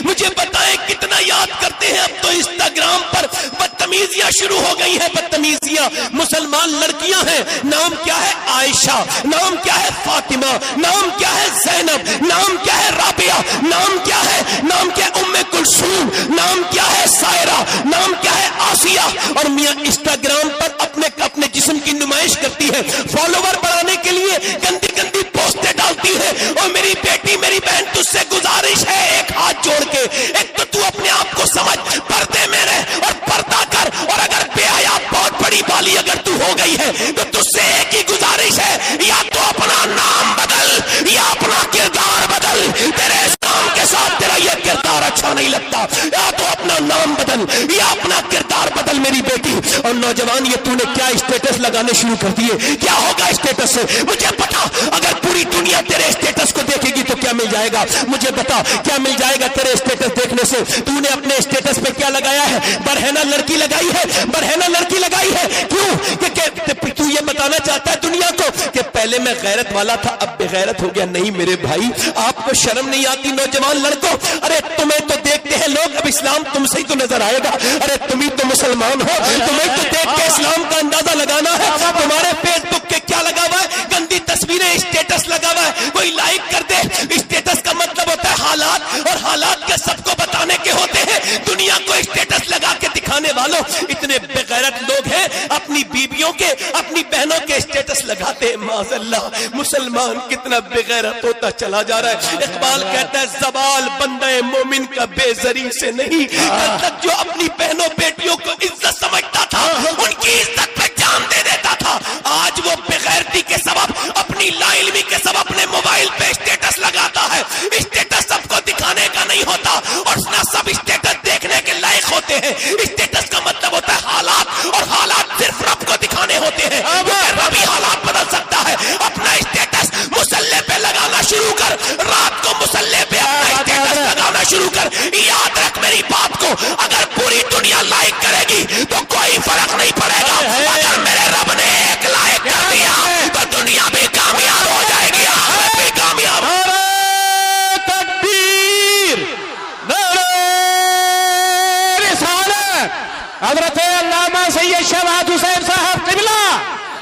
مجھے بتائیں کتنا یاد کرتے ہیں؟ اب تو انسٹاگرام پر بدتمیزیاں شروع ہو گئی ہیں، بدتمیزیاں۔ مسلمان لڑکیاں ہیں، نام کیا ہے؟ عائشہ، نام کیا ہے؟ فاطمہ، نام کیا ہے؟ زینب، نام کیا ہے؟ رابعہ، نام کیا ہے؟ نام کیا ہے؟ ام کلثوم، نام کیا ہے؟ سائرہ، نام کیا ہے؟ آسیہ۔ اور میاں انسٹاگرام پر اپنے جسم کی نمائش کرتی ہے، فالوور بڑھانے کے لیے گندی گندی پوسٹیں ڈالتی ہے۔ اور میری بیٹی، میری بہن، تجھ سے گزارش ہے، ایک ہاتھ جوڑ کے، ایک تو اپنے آپ کو سمجھ، پردے میں رہ اور پردہ کر، اور اگر بے حیا بہت بڑی بالی اگر تو ہو گئی ہے تو تجھ سے ایک ہی گزارش ہے، یا تو اپنا نام بدل یا اپنا کردار بدل۔ تیرے اسلام کے ساتھ تیرا یہ کردار اچھا نہیں لگتا، یا تو اپنا نام بدل یا اپنا کردار بدل میری بیٹی۔ اور نوجوان، یہ تو نے کیا اسٹیٹس لگانے شروع کر دیے؟ کیا ہوگا اسٹیٹس سے؟ مجھے پتا، اگر پوری دنیا تیرے اسٹیٹس کو دیکھے گی تو کیا مل جائے گا؟ مجھے بتا کیا مل جائے گا تیرے اسٹیٹس دیکھنے سے؟ تو نے اپنے اسٹیٹس پہ کیا لگایا ہے؟ برہنہ لڑکی لگائی ہے، برہنہ لڑکی لگائی ہے۔ کیوں؟ کہ تو یہ بتانا چاہتا ہے دنیا کو کہ پہلے میں غیرت والا تھا، اب بے غیرت ہو گیا؟ نہیں میرے بھائی، آپ کو شرم نہیں آتی نوجوان لڑکوں؟ ارے تمہیں تو دیکھتے ہیں لوگ، اب اسلام تم سے ہی تو نظر آئے گا۔ ارے تم ہی تو مسلمان ہو، تمہیں تو دیکھ کے اسلام کا اندازہ لگانا ہے۔ تمہارے فیس بک کے کیا لگا ہوا ہے؟ گندی تصویریں، اسٹیٹس لگا ہوا ہے، کوئی لائک کر دے۔ اسٹیٹس کا مطلب ہوتا ہے حالات، اور حالات کے سب کو بتانے کے ہوتے ہیں۔ دنیا کو اسٹیٹس لگا کے دکھانے والوں اتنے بے غیرت لوگ ہیں، اپنی بیویوں کے، اپنی بہنوں کے اسٹیٹس لگاتے ہیں۔ معاذ اللہ، مسلمان کتنا بے غیرت ہوتا چلا جا رہا ہے۔ اقبال کہتا ہے زوال بندہ مومن کا بے زری سے نہیں، کل تک جو اپنی بہنوں بیٹیوں کو عزت سمجھتا تھا ان کی عزت پہ جان دے دیتا تھا، آج وہ بے غیرتی کے سبب، اپنی لا علمی کے سبب اپنے موبائل پہ اسٹیٹس لگاتا ہے۔ اسٹیٹس سب کو دکھانے کا نہیں ہوتا، اور نہ سب اسٹیٹس دیکھنے کے لائق ہوتے ہیں۔ اسٹیٹس کا مطلب ہوتا ہے حالات، اور حالات صرف رب کو دکھانے ہوتے ہیں، رب ہی حالات بدل سکتا ہے۔ اپنا اسٹیٹس مصلے پہ لگانا شروع کر، رات کو مصلے پہ اپنا اسٹیٹس لگانا شروع کر۔ یاد رکھ میری بات کو، اگر پوری دنیا لائک کرے گی تو کوئی فرق نہیں پڑے گا، اگر میرے رب نے ایک لائک کر دیا تو دنیا بھی کامیاب ہو جائے گی، آخرت بھی کامیاب۔ تکبیر، نعرہ رسالت، حضرت علامہ سید شہباز حسین صاحب قبلہ،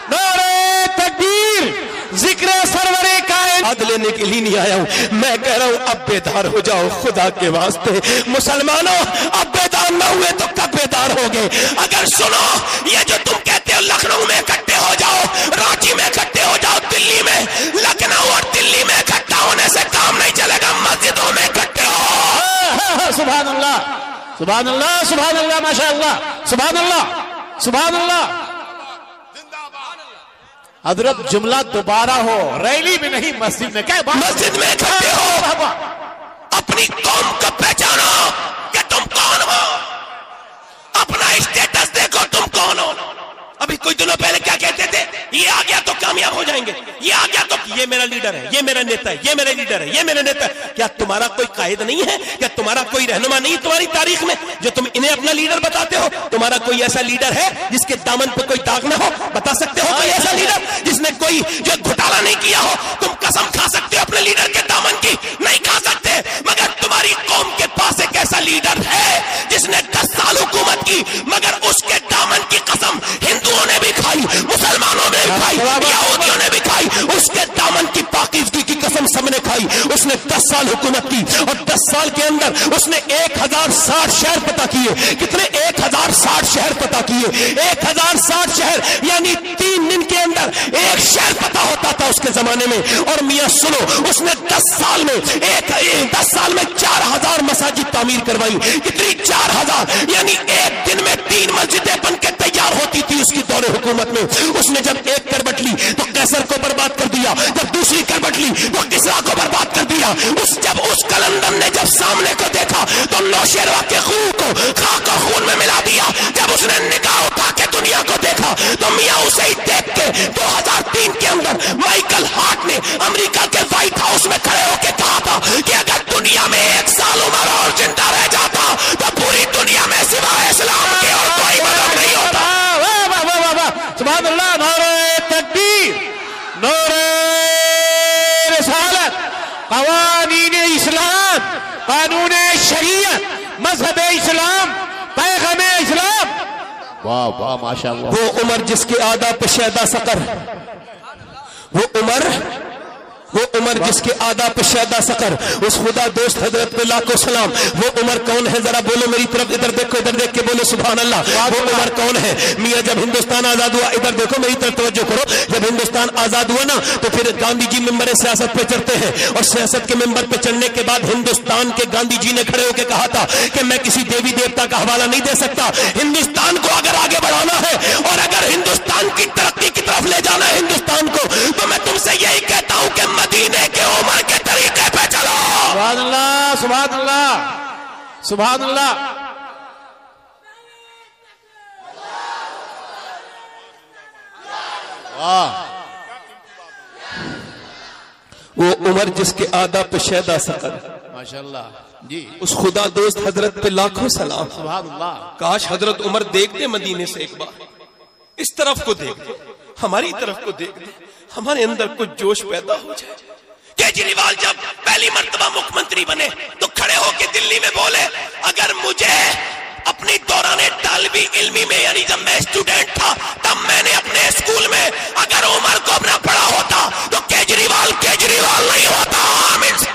نعرہ تکبیر، ذکر سرور کائنات لینے کے لیے نہیں آیا ہوں، میں کہہ رہا ہوں اب بیدار ہو جاؤ خدا کے واسطے۔ مسلمانوں اب بیدار نہ ہوئے تو کب بیدار ہوگے؟ اگر سنو، یہ جو تم کہتے ہو لکھنؤ میں اکٹھے ہو جاؤ، رانچی میں اکٹھے ہو جاؤ، دلی میں، لکھنؤ اور دلی میں اکٹھا ہونے سے کام نہیں چلے گا، مسجدوں میں اکٹھے ہو۔ سبحان اللہ، سبحان اللہ، سبحان اللہ، ماشاء اللہ، سبحان اللہ، سبحان اللہ۔ حضرت جملہ دوبارہ ہو، ریلی میں نہیں، مسجد میں۔ کیا مسجد میں اکٹھے ہو، اپنی قوم کو پہچانو کہ تم کون ہو، اپنا اسٹیٹس دیکھو تم کون ہو۔ ابھی کچھ دنوں پہلے کیا کہتے تھے؟ یہ آ گیا تو کامیاب ہو جائیں گے، یہ آ گیا تو یہ میرا لیڈر ہے، یہ میرا نیتا ہے، یہ میرا لیڈر ہے، یہ میرا نیتا ہے۔ کیا تمہارا کوئی قائد نہیں ہے؟ کیا تمہارا کوئی رہنما نہیں تمہاری تاریخ میں جو تم انہیں اپنا لیڈر بتاتے ہو؟ تمہارا کوئی ایسا لیڈر ہے جس کے دامن پہ کوئی داغ نہ ہو؟ بتا سکتے ہو کوئی ایسا لیڈر جس نے کوئی جو گھوٹالا نہیں کیا ہو؟ تم قسم کھا سکتے ہو اپنے لیڈر کے دامن کی؟ نہیں کھا سکتے، مگر تمہاری قوم کے پاس ایک ایسا لیڈر ہے جس نے 10 سال حکومت کی، مگر اس کے دامن کی قسم ہندوؤں نے بھی کھائی، مسلمانوں نے بھی کھائی، یہودیوں نے بھی کھائی، اس کے دامن کی پاکیزگی کی قسم سب نے کھائی۔ اس نے 10 سال حکومت کی، اور 10 سال کے اندر اس نے 1060 شہر پتہ کیے۔ کتنے؟ 1060 شہر پتہ کیے۔ 1060 شہر یعنی 3 دن کے اندر ایک شہر پتہ ہوتا تھا اس کے زمانے میں۔ اور میاں سنو، اس نے 10 سال میں 4000 مساجد تعمیر کروائی۔ کتنی؟ 4000، یعنی ایک دن میں 3 مسجدیں بن کے تیار ہوتی تھی اس کی دور حکومت میں۔ اس نے جب ایک کربٹ لی تو قیصر کو برباد کر دیا، جب دوسری کربٹ لی تو کسریٰ کو برباد کر دیا۔ جب اس کلندر نے جب سامنے کو دیکھا تو نوشیروان کے خون کو خاک اور خون میں ملا دیا۔ جب اس نے نگاہ اٹھا کے دنیا کو دیکھا تو میاں اسے ہی دیکھ کے 2003 کے اندر مائیکل ہارٹ نے امریکہ کے وائٹ ہاؤس میں کھڑے ہو کے کہا تھا کہ اگر دنیا میں 1 سال عمر اور زندہ رہ جاتا تو پوری دنیا میں سوائے اسلام کے اور کوئی مذہب نہیں ہوتا۔ سبحان اللہ، نعرہ تکبیر، نعرہ رسالت، قوانین اسلام، قانون शरीयत, मजहब इस्लाम, पैगम इस्लाम। वाह वाह माशाअल्लाह। वो उमर जिसके आदा पे शैदा सकर, वो उमर जिसके आदा पे शैदा सकर, उस खुदा दोस्त हजरत पे लाखों सलाम। वो उमर कौन है, जरा बोलो मेरी तरफ, इधर देखो, इधर देख के बोलो सुभान अल्लाह। वो उमर कौन है मियाँ? जब हिंदुस्तान आजाद हुआ, इधर देखो मेरी तरफ तवज्जो करो, जब हिंदुस्तान आजाद हुआ ना तो फिर गांधी जी मिंबर सियासत पे चढ़ते हैं, और सियासत के मिंबर पे चढ़ने के बाद हिंदुस्तान के गांधी जी ने खड़े होकर कहा था कि मैं किसी देवी देवता का हवाला नहीं दे सकता, हिंदुस्तान को अगर आगे बढ़ाना है और अगर हिंदुस्तान की तरक्की की तरफ ले जाना है हिंदुस्तान को, तो मैं तुमसे यही कहता हूं कि मदीने के उमर के तरीके पे चलो। सुभान अल्लाह, सुभान अल्लाह, सुभान अल्लाह। वो उमर जिसके आदा पे शैदा सकर, माशाअल्लाह जी, उस खुदा दोस्त हजरत पे लाखों सलाम। सुभान अल्लाह। काश हजरत उमर देखते मदीने से एक बार, इस तरफ को देखते, हमारी तरफ को देखते, हमारे अंदर कुछ जोश पैदा हो जाए। केजरीवाल जब पहली मर्तबा मुख्यमंत्री बने तो खड़े होकर दिल्ली में बोले, अगर मुझे अपनी दौराने तालिबी इल्मी में, यानी जब मैं स्टूडेंट था तब मैंने अपने स्कूल में अगर उमर को अपना पढ़ा होता तो केजरीवाल नहीं होता। आमीन।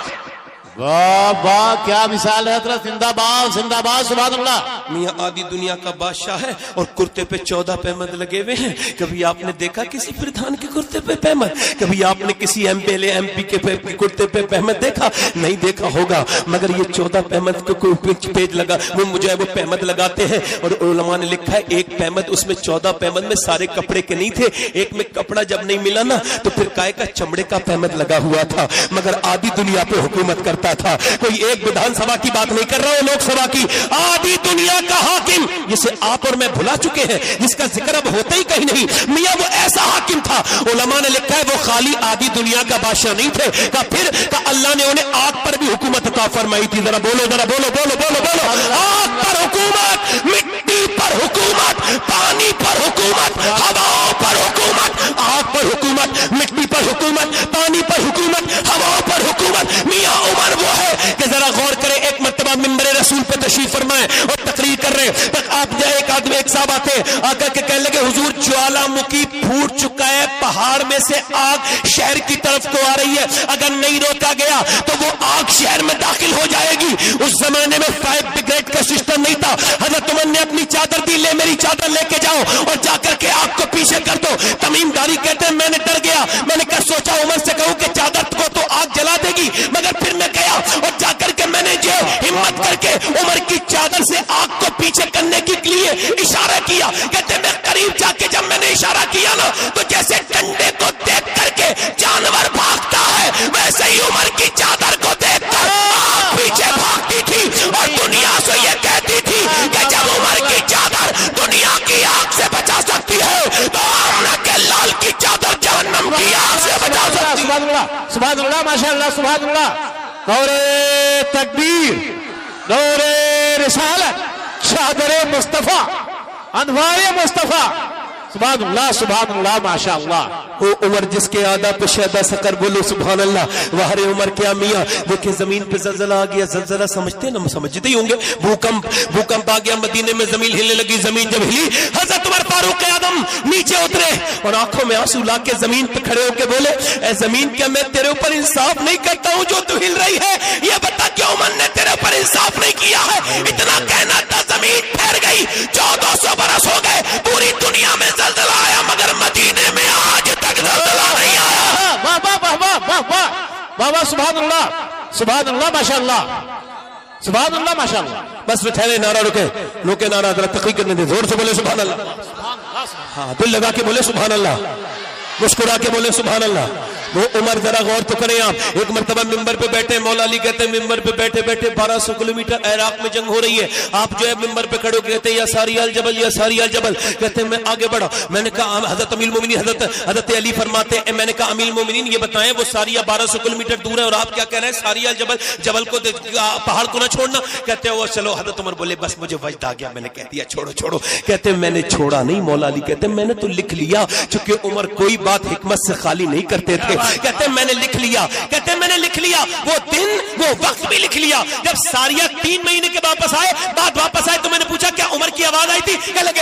वाह वाह, क्या मिसाल है हजरत, जिंदाबाद जिंदाबाद, सुभान अल्लाह। मियाँ आदि दुनिया का बादशाह है और कुर्ते पे 14 पैमद लगे हुए हैं। कभी आपने देखा किसी प्रधान के कुर्ते पे पैमद? कभी आपने किसी एमपीएलए एमपी के कुर्ते पे पैमद देखा? नहीं देखा होगा, मगर ये 14 पैमद को पेज लगा, वो मुझे वो पैमद लगाते हैं, और उलमा ने लिखा है एक पैमद, उसमें 14 पैमद में सारे कपड़े के नहीं थे, एक में कपड़ा जब नहीं मिला ना तो फिर काय का चमड़े का पैमद लगा हुआ था, मगर आदि दुनिया पे हुकूमत करता था। कोई एक विधानसभा की बात नहीं कर रहा हूं, लोकसभा की। आदि दुनिया का हाकिम, जिसे आप और मैं भुला चुके हैं, जिसका जिक्र अब होता ही कहीं नहीं, मियां वो ऐसा हाकिम था। उलमा ने लिखा है वो खाली आदि दुनिया का बादशाह नहीं थे, का फिर का अल्लाह ने उन्हें आग पर भी हुकूमत अता फरमाई थी। जरा बोलो, जरा बोलो बोलो बोलो बोलो। आग पर हुकूमत, मिट्टी पर हुकूमत, पानी पर हुकूमत, हवाओं पर हुकूमत। आग पर हुकूमत, मिट्टी पर हुकूमत, पानी पर हुकूमत, हवाओं पर हुकूमत। मियां उमर वो है कि जरा गौर करें, एक मर्तबा मिंबर रसूल पे तशरीफ फरमाए और तकरीर कर रहे हैं, तक आप जाए, एक आदमी एक साहब आते आकर के कहने लगे, हुजूर ज्वालामुखी फूट चुका है, पहाड़ में से आग शहर की तरफ को आ रही है, अगर नहीं रोका गया तो वो आग शहर में दाखिल हो जाएगी। उस जमाने में फायर ब्रिगेड का सिस्टम नहीं था। हजरत उमर ने अपनी चादर दी, ले मेरी चादर लेके जाओ और जाकर के आग को पीछे कर दो। तमीमदारी कहते हैं मैंने डर गया, मैंने क्या सोचा उमर से कहूं कि चादर को तो आग जला देगी, मगर फिर मैं गया और जाकर के मैंने जो हिम्मत करके उमर की चादर से आग को पीछे करने के लिए इशारा किया। कहते मैं करीब जाके जब मैंने इशारा किया ना तो जैसे डंडे को देख करके जानवर भागता है, वैसे ही उमर की चादर को देखकर आग पीछे भागती थी और दुनिया से ये कहती थी कि जब उमर की चादर दुनिया की आग से बचा सकती है तो आमना के लाल की चादर जहन्नम की आग से बचा सकती है। सुभान अल्लाह, सुभान अल्लाह, माशाअल्लाह, सुभान अल्लाह। दौरे तकबीर, दौरे रिसालत, चादरे मुस्तफा, अनवारे मुस्तफा, सुभान अल्लाह, सुभान अल्लाह, माशाअल्लाह। वो उमर जिसके आदा पे शैदा सकर, बोलो सुभान अल्लाह। वहरे उमर क्या मियाँ, देखिए जमीन पे जलजला आ गया, जलजला समझते ना, समझते ही होंगे, भूकंप आ गया, मदीने में जमीन हिलने लगी। जमीन जब हिली, हजरत उमर फारूक आदम नीचे उतरे और आंखों में आंसू ला के जमीन पे खड़े होके बोले, ऐ जमीन क्या मैं तेरे ऊपर इंसाफ नहीं करता हूँ जो तू हिल रही है? ये बता क्या उमर ने तेरे ऊपर इंसाफ नहीं किया है? इतना कहना था, जमीन ठहर गई। 1400 बरस हो गए, पूरी दुनिया में जलजला आया, मगर मदीने में आज तक जलजला नहीं आया। वाह वाह वाह वाह वाह वाह वाह वाह, सुभान अल्लाह, सुभान अल्लाह, माशाअल्लाह, सुभान अल्लाह, माशाअल्लाह। बस ठहरे, नारा रुके नारा, जरा तकरीर करने दे, जोर से बोले सुभान अल्लाह। हाँ, दिल लगा के बोले सुभान अल्लाह, मुस्कुरा के बोले सुभान अल्लाह। वो उमर जरा गौर तो करें आप, एक मर्तबा मिंबर पे बैठे, मौला अली कहते हैं मिंबर पे बैठे बैठे 1200 किलोमीटर इराक में जंग हो रही है, आप जो है मिंबर पे खड़े कहते हैं या सारी अल जबल, या सारी अल जबल। कहते हैं मैं आगे बढ़ा, मैंने कहा हजरत अमीर मोमिनीन हजरत अली फरमाते हैं, मैंने कहा अमीर मोमिनीन ये बताएं वो सारिया 1200 किलोमीटर दूर है और आप क्या कह रहे हैं सारी अल जबल, जबल को पहाड़ को ना छोड़ना? कहते हैं वो चलो। हजरत उमर बोले बस मुझे वजद आ गया, मैंने कह दिया छोड़ो छोड़ो। कहते हैं मैंने छोड़ा नहीं, मौला अली कहते हैं मैंने तो लिख लिया, चूंकि उमर कोई बात हिकमत से खाली नहीं करते थे। کہتے ہیں میں نے لکھ لیا، کہتے ہیں میں نے لکھ لیا، وہ دن وہ وقت بھی لکھ لیا۔ جب ساریہ 3 مہینے کے واپس آئے تو میں نے پوچھا کیا عمر کی آواز آئی تھی؟ کہنے لگے